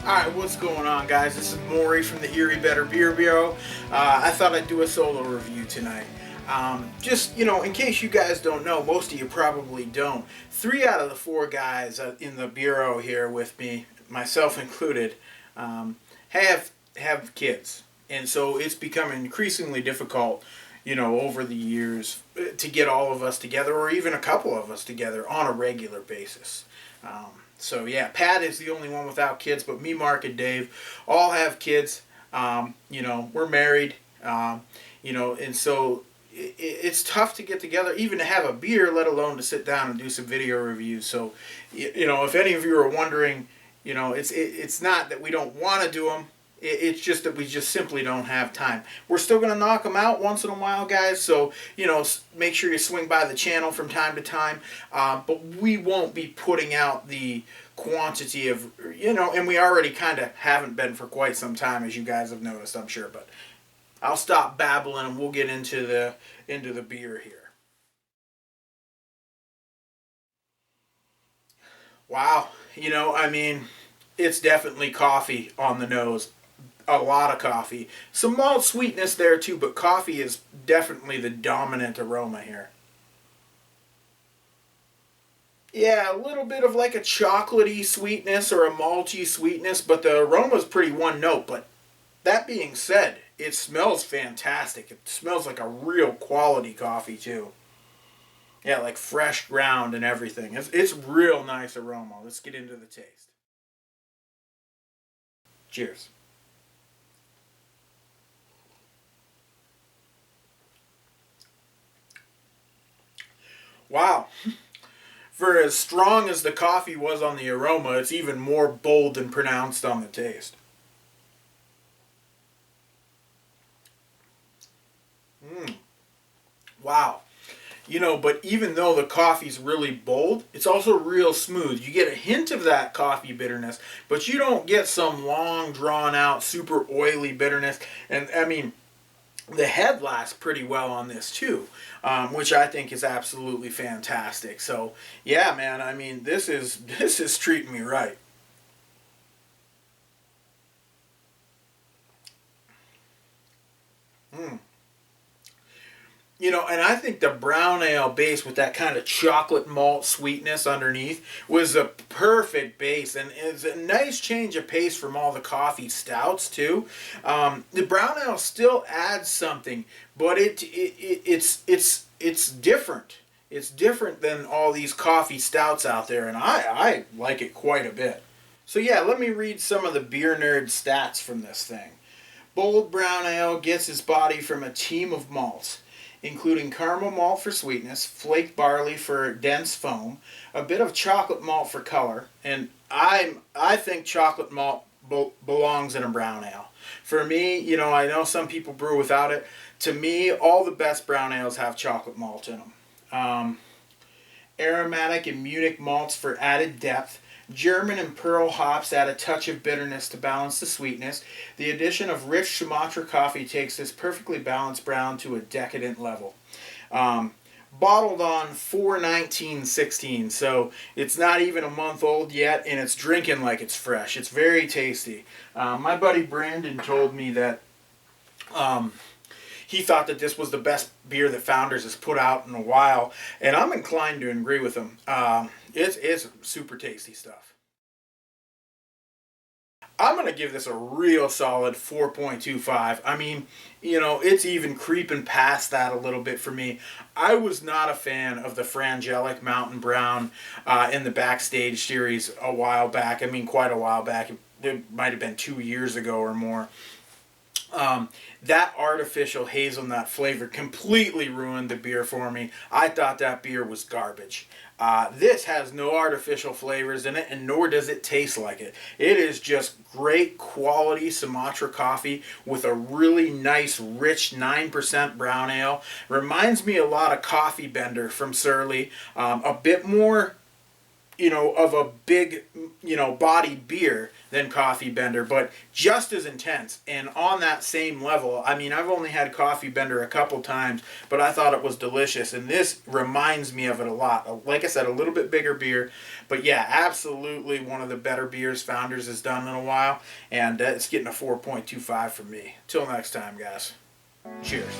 Alright, what's going on, guys? This is Maury from the Erie Better Beer Bureau. I thought I'd do a solo review tonight. Just, in case you guys don't know, most of you probably don't, 3 out of the 4 guys in the Bureau here with me, myself included, have kids. And so it's becoming increasingly difficult, over the years to get all of us together, or even a couple of us together on a regular basis. So yeah, Pat is the only one without kids, but me, Mark, and Dave all have kids. We're married. And so it's tough to get together, even to have a beer, let alone to sit down and do some video reviews. So, if any of you are wondering, it's not that we don't want to do them. It's just that we just simply don't have time. We're still going to knock them out once in a while, guys. So, make sure you swing by the channel from time to time. But we won't be putting out the quantity of, and we already kind of haven't been for quite some time, as you guys have noticed, I'm sure. But I'll stop babbling and we'll get into the beer here. Wow. It's definitely coffee on the nose. A lot of coffee. Some malt sweetness there too, but coffee is definitely the dominant aroma here. Yeah, a little bit of like a chocolatey sweetness or a malty sweetness, but the aroma is pretty one note. But that being said, it smells fantastic. It smells like a real quality coffee too. Yeah, like fresh ground and everything. It's real nice aroma. Let's get into the taste. Cheers. Wow. For as strong as the coffee was on the aroma, it's even more bold and pronounced on the taste. Mmm. Wow. But even though the coffee's really bold, it's also real smooth. You get a hint of that coffee bitterness, but you don't get some long, drawn out, super oily bitterness. And I mean, the head lasts pretty well on this too, which I think is absolutely fantastic. So yeah, man, I mean, this is treating me right. Mm. And I think the brown ale base with that kind of chocolate malt sweetness underneath was a perfect base, and it's a nice change of pace from all the coffee stouts too. The brown ale still adds something, but it's different. It's different than all these coffee stouts out there, and I like it quite a bit. So yeah, let me read some of the beer nerd stats from this thing. Bold brown ale gets its body from a team of malts, including caramel malt for sweetness, flaked barley for dense foam, a bit of chocolate malt for color, and I think chocolate malt belongs in a brown ale. For me, I know some people brew without it. To me, all the best brown ales have chocolate malt in them. Aromatic and Munich malts for added depth. German and Pearl hops add a touch of bitterness to balance the sweetness. The addition of rich Sumatra coffee takes this perfectly balanced brown to a decadent level. Bottled on 4/19/16, so it's not even a month old yet, and it's drinking like it's fresh. It's very tasty. My buddy Brandon told me that he thought that this was the best beer that Founders has put out in a while, and I'm inclined to agree with him. It's super tasty stuff. I'm going to give this a real solid 4.25. I mean, it's even creeping past that a little bit for me. I was not a fan of the Frangelic Mountain Brown in the Backstage series a while back. I mean, quite a while back. It might have been 2 years ago or more. That artificial hazelnut flavor completely ruined the beer for me. I thought that beer was garbage. This has no artificial flavors in it, and nor does it taste like it. It is just great quality Sumatra coffee with a really nice, rich 9% brown ale. Reminds me a lot of Coffee Bender from Surly. A bit more of a big, body beer than Coffee Bender, but just as intense and on that same level. I mean, I've only had Coffee Bender a couple times, but I thought it was delicious, and this reminds me of it a lot. Like I said, a little bit bigger beer, but yeah, absolutely one of the better beers Founders has done in a while, and it's getting a 4.25 from me. Till next time, guys. Cheers.